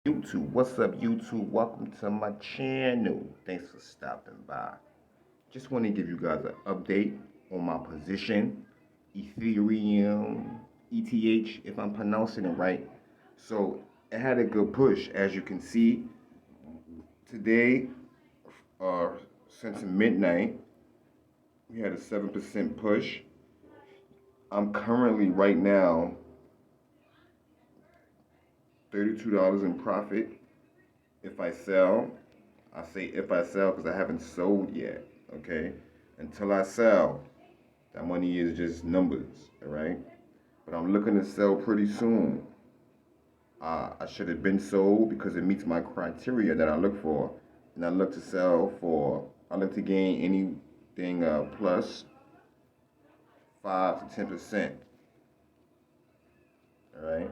YouTube, what's up YouTube? Welcome to my channel. Thanks for stopping by. Just want to give you guys an update on my position, Ethereum, ETH, if I'm pronouncing it right. So it had a good push, as you can see. Today, since midnight, we had a 7% push. I'm currently right now $32 in profit. If I sell, I say if I sell because I haven't sold yet, okay? Until I sell, that money is just numbers, all right? But I'm looking to sell pretty soon. I should have been sold because it meets my criteria that I look for. And I look to sell for, I look to gain anything plus 5 to 10%, all right?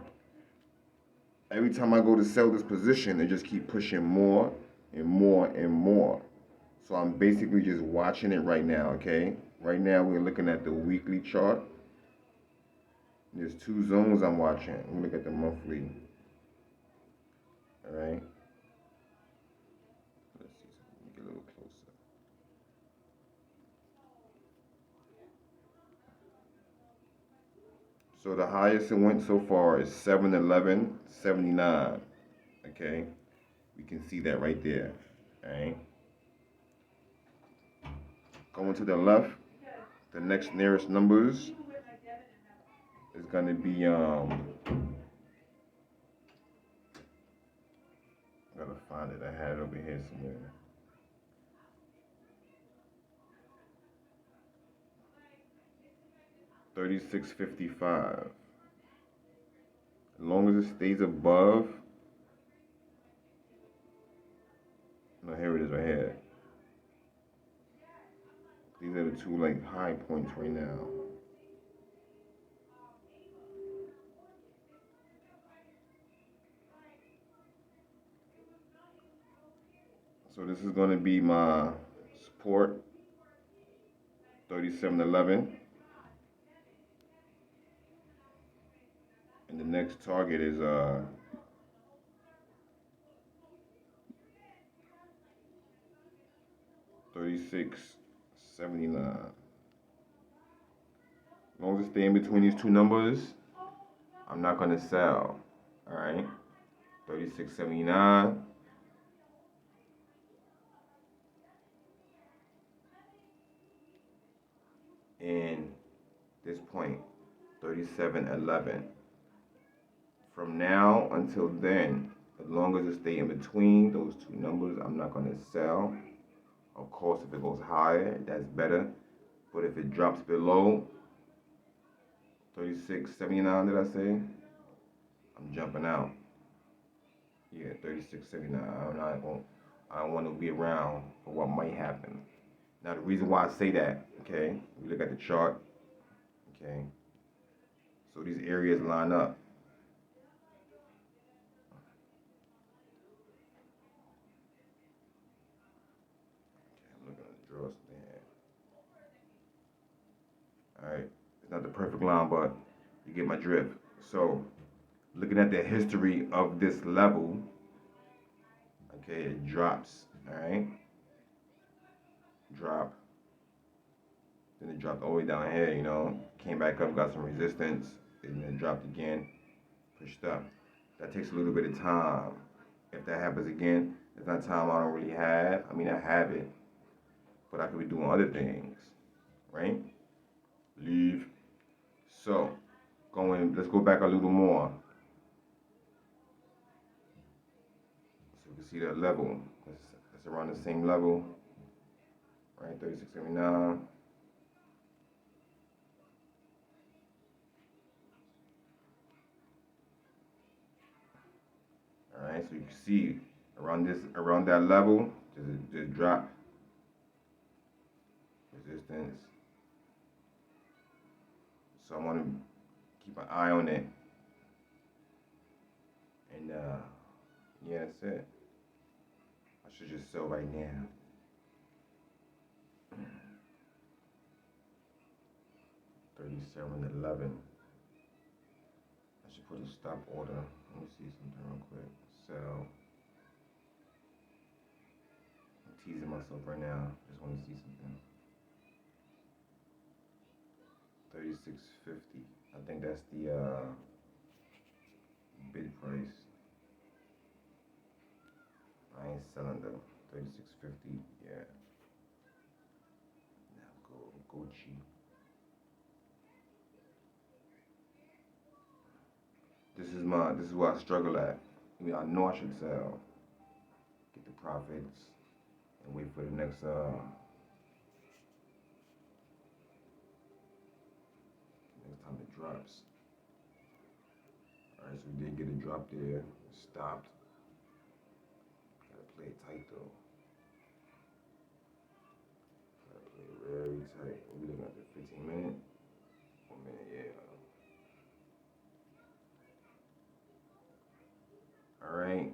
Every time I go to sell this position, they just keep pushing more and more and more. So I'm basically just watching it right now, okay? Right now we're looking at the weekly chart. There's two zones I'm watching. Let me look at the monthly. All right. Let's see. Let me get a little closer. So the highest it went so far is 711.79. Okay. We can see that right there. All right. Going to the left, the next nearest numbers is gonna be I gotta find it. I had it over here somewhere. $36.55. As long as it stays above, no, here it is right here. These are the two like high points right now. So this is going to be my support, 37.11, and the next target is 36.79. As long as it stays in between these two numbers, I'm not going to sell. All right, 36.79. And this point, 37.11. From now until then, as long as it stays in between those two numbers, I'm not going to sell. Of course, if it goes higher, that's better. But if it drops below 36.79, did I say? I'm jumping out. Yeah, 36.79. I don't want to be around for what might happen. Now, the reason why I say that, okay, we look at the chart, okay, so these areas line up. Okay, I'm looking at the draws there. All right, it's not the perfect line, but you get my drift. So, looking at the history of this level, okay, it drops, all right, drop. Then it dropped all the way down here, you know, came back up, got some resistance, and then dropped again, pushed up. That takes a little bit of time. If that happens again, it's not time I don't really have. I mean, I have it, but I could be doing other things, right? Leave. So, let's go back a little more. So you can see that level. It's around the same level, right? 36.79. All right, so you can see around that level, just drop resistance. So I want to keep an eye on it, and yeah, that's it. I should just sell right now. 37.11. I should put a stop order. Let me see something real quick. Sell. myself right now. Just want to see something. 36.50. I think that's the bid price. I ain't selling though. 36.50. Yeah. Now go cheap. This is where I struggle at. I mean, I know I should sell, get the profits, and wait for the next time it drops. Alright, so we did get a drop there. It stopped. Gotta play it tight though. Gotta play it very tight. We looking at the 15 minute. 1 minute, yeah. Alright.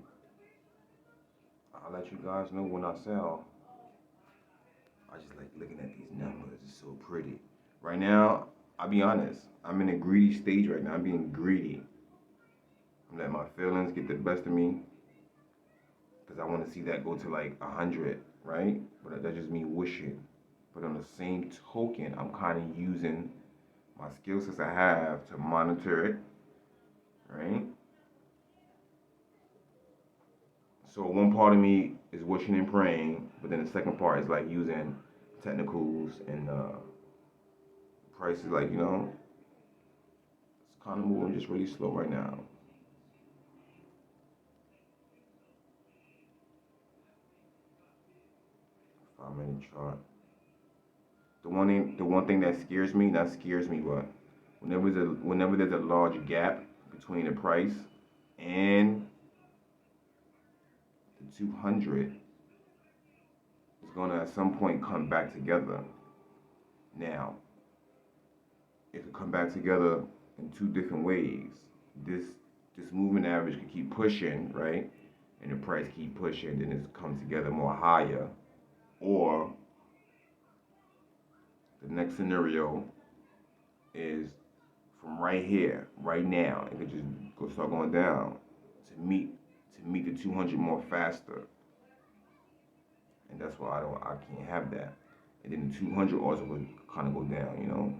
I'll let you guys know when I sell. I just like looking at these numbers. It's so pretty. Right now, I'll be honest. I'm in a greedy stage right now. I'm being greedy. I'm letting my feelings get the best of me. Because I want to see that go to like 100, right? But that's just me wishing. But on the same token, I'm kind of using my skill sets I have to monitor it, right? So one part of me is wishing and praying, but then the second part is like using technicals and prices, like, you know, it's kind of moving just really slow right now. 5 minute chart. The one thing that scares me, but whenever there's a large gap between the price and the 200, it's gonna at some point come back together. Now, it could come back together in two different ways. This moving average could keep pushing, right? And the price keep pushing, then it's come together more higher. Or the next scenario is from right here, right now, it could just start going down to meet the 200 more faster. And that's why I can't have that. And then the 200 also would kind of go down, you know.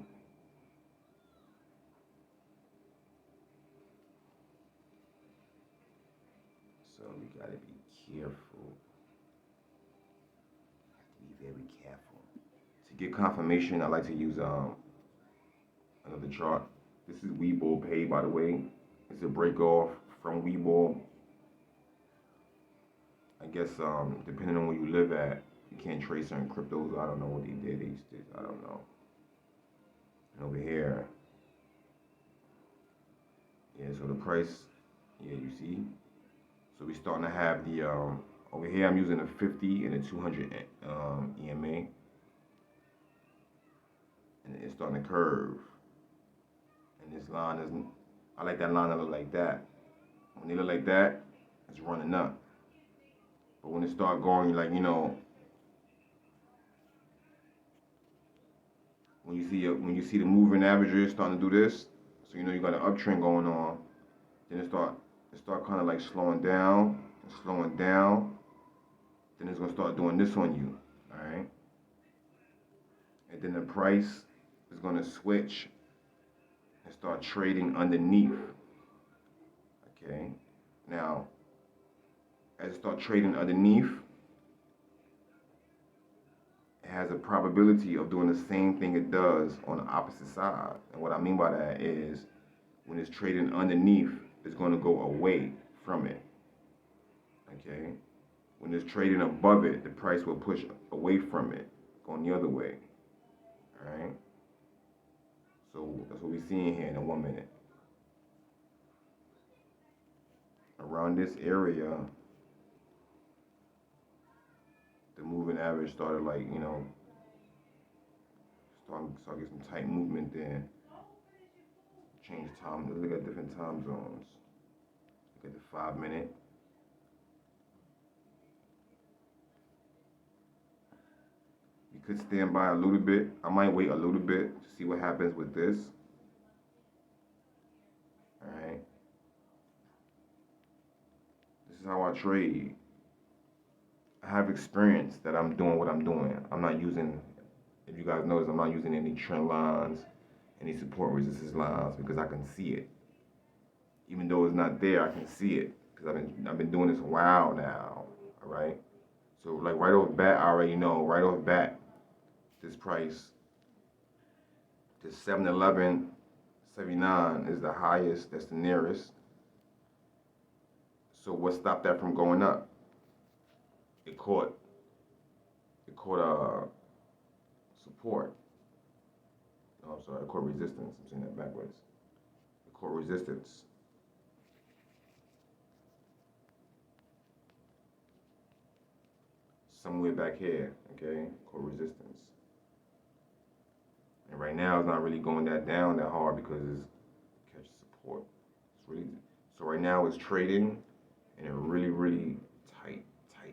So we gotta be careful. Be very careful. To get confirmation, I like to use another chart. This is Webull Pay, by the way. It's a break off from Webull. I guess depending on where you live at, you can't trade certain cryptos. I don't know what they did. I don't know. And over here, yeah. So the price, yeah, you see. So we starting to have the over here. I'm using a 50 and a 200 EMA, and it's starting to curve. And this line isn't. I like that line to look like that. When they look like that, it's running up. But when it start going, like, you know, when you see the moving averages starting to do this, so you know you got an uptrend going on. Then it start kind of like slowing down, Then it's gonna start doing this on you, all right? And then the price is gonna switch and start trading underneath. Okay. Now, as it starts trading underneath, it has a probability of doing the same thing it does on the opposite side. And what I mean by that is, when it's trading underneath, it's going to go away from it. Okay? When it's trading above it, the price will push away from it, going the other way. All right? So that's what we're seeing here in the 1 minute. Around this area, the moving average started, like, you know, starting to get some tight movement there. Change time. Let's look at different time zones. Look at the 5 minute. You could stand by a little bit. I might wait a little bit to see what happens with this. All right. This is how I trade. have experience that I'm doing what I'm doing. I'm not using, if you guys notice, I'm not using any trend lines, any support resistance lines because I can see it. Even though it's not there, I can see it because I've been doing this a while now. All right. So like right off bat, I already know right off bat this price, this 711.79 is the highest. That's the nearest. So what stopped that from going up? It caught support. No, I'm sorry, it caught resistance. I'm saying that backwards. It caught resistance. Somewhere back here, okay, called resistance. And right now it's not really going down that hard because it's catching support. It's really so right now it's trading in a really tight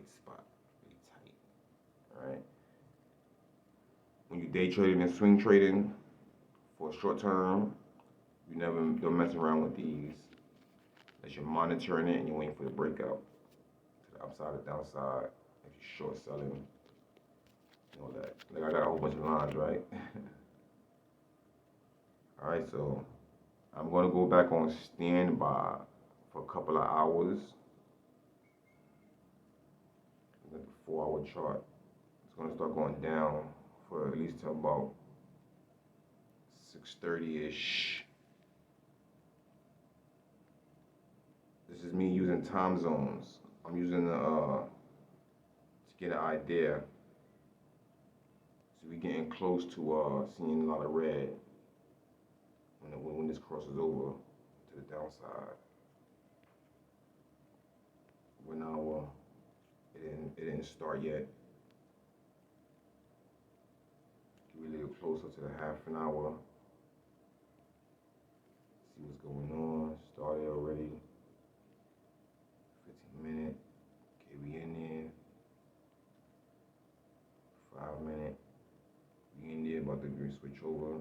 spot, really tight. All right. When you day trading and swing trading for a short term, you never don't mess around with these. Unless you're monitoring it and you're waiting for the breakout to the upside or downside. If you're short selling, you know that. Like I got a whole bunch of lines, right? All right, so I'm gonna go back on standby for a couple of hours. Look at the 4-hour chart. It's gonna start going down for at least till about 6:30-ish. This is me using time zones. I'm using to get an idea. So we're getting close to seeing a lot of red when this crosses over to the downside. 1 hour, it didn't start yet. Get a little closer to the half an hour. See what's going on. Started already. 15 minute. Okay, we in there. 5 minute. We in there about to switch over.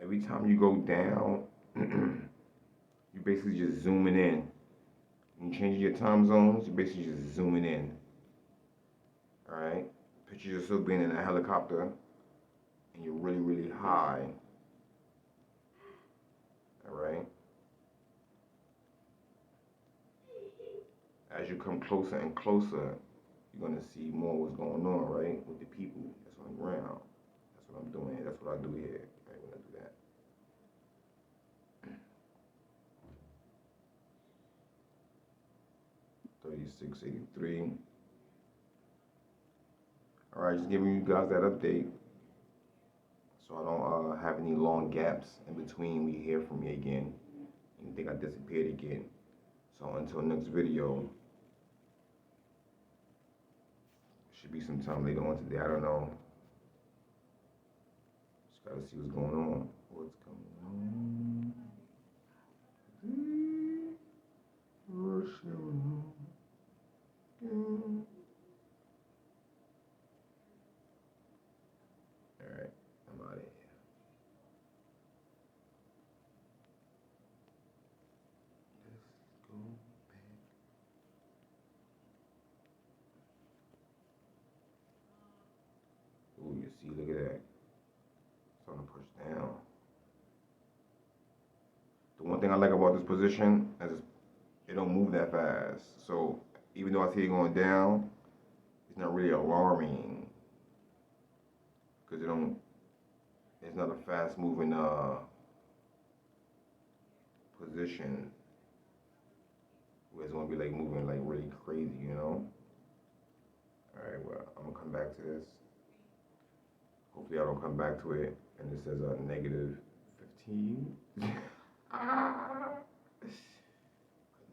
Every time you go down, you basically just zooming in. When you change your time zones, you're basically just zooming in. Alright? Picture yourself being in a helicopter and you're really high. Alright? As you come closer and closer, you're gonna see more what's going on, right? With the people that's on the ground. That's what I'm doing. That's what I do here. Right, when I do that. 36.83. Alright, just giving you guys that update. So I don't have any long gaps in between when you hear from me again. You think I disappeared again. So until next video. Should be some time later on today, I don't know. Just gotta see what's going on. What's going on? Alright, I'm out of here. Let's go back. Ooh, you see, look at that. It's on the push down. The one thing I like about this position is it don't move that fast. So even though I see it going down, it's not really alarming because it's not a fast moving position where it's gonna be like moving like really crazy, you know. All right, well, I'm gonna come back to this. Hopefully I don't come back to it and it says a negative 15.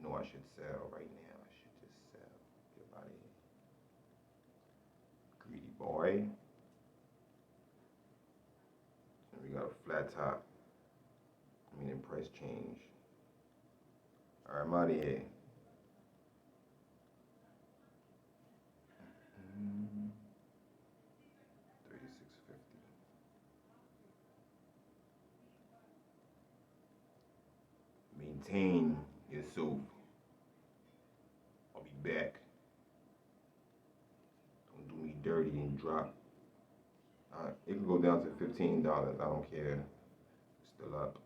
No, I should sell right now. I should just sell. Get out of here. Greedy boy. And we got a flat top. Meaning price change. Alright, I'm out of here. Maintain yourself. I'll be back. dirty and drop. It can go down to $15. I don't care. It's still up.